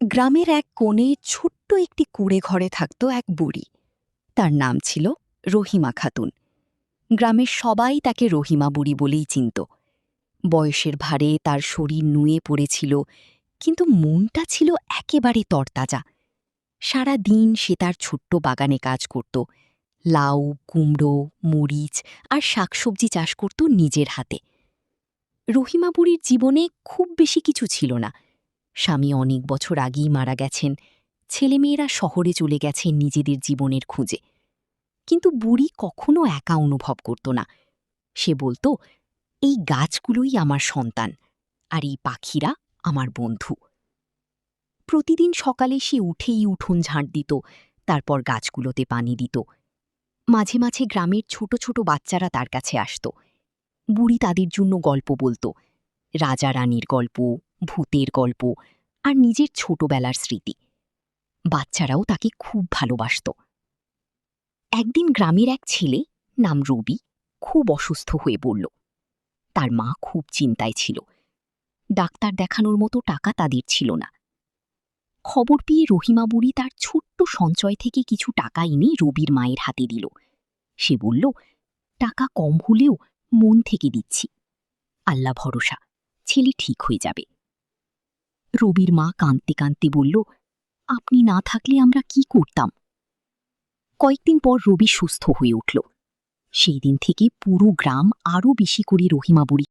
গ্রামের এক কোণে ছোট্ট একটি কুঁড়ে ঘরে থাকত এক বুড়ি। তার নাম ছিল রহিমা খাতুন। গ্রামের সবাই তাকে রহিমা বুড়ি বলেই চিনত। বয়সের ভারে তার শরীর নুয়ে পড়েছিল, কিন্তু মনটা ছিল একেবারে তরতাজা। সারা দিন সে তার ছোট্ট বাগানে কাজ করত। লাউ, কুমড়ো, মরিচ আর শাকসবজি চাষ করত নিজের হাতে। রহিমা বুড়ির জীবনে খুব বেশি কিছু ছিল না। স্বামী অনেক বছর আগেই মারা গেছেন, ছেলেমেয়েরা শহরে চলে গেছে নিজেদের জীবনের খুঁজে। কিন্তু বুড়ি কখনো একা অনুভব করত না। সে বলতো, এই গাছগুলোই আমার সন্তান, আর এই পাখিরা আমার বন্ধু। প্রতিদিন সকালে সে উঠেই উঠোন ঝাঁট দিত, তারপর গাছগুলোতে পানি দিত। মাঝে মাঝে গ্রামের ছোট ছোট বাচ্চারা তার কাছে আসত। বুড়ি তাদের জন্য গল্প বলতো, রাজা রানীর গল্প, ভূতের গল্প আর নিজের ছোটবেলার স্মৃতি। বাচ্চারাও তাকে খুব ভালোবাসত। একদিন গ্রামের এক ছেলে, নাম রবি, খুব অসুস্থ হয়ে পড়ল। তার মা খুব চিন্তায় ছিল। ডাক্তার দেখানোর মতো টাকা তাদের ছিল না। খবর পেয়ে রহিমা বুড়ি তার ছোট্ট সঞ্চয় থেকে কিছু টাকা এনে রবির মায়ের হাতে দিল। সে বলল, টাকা কম হলেও মন থেকে দিচ্ছি, আল্লাহ ভরসা, ছেলে ঠিক হয়ে যাবে। রবির মা কাঁদতে কাঁদতে বলল, আপনি না থাকলে আমরা কি করতাম। কয়েকদিন পর রবি সুস্থ হয়ে উঠল। সেই দিন থেকে পুরো গ্রাম আরও বেশি করে রহিমা বুড়ি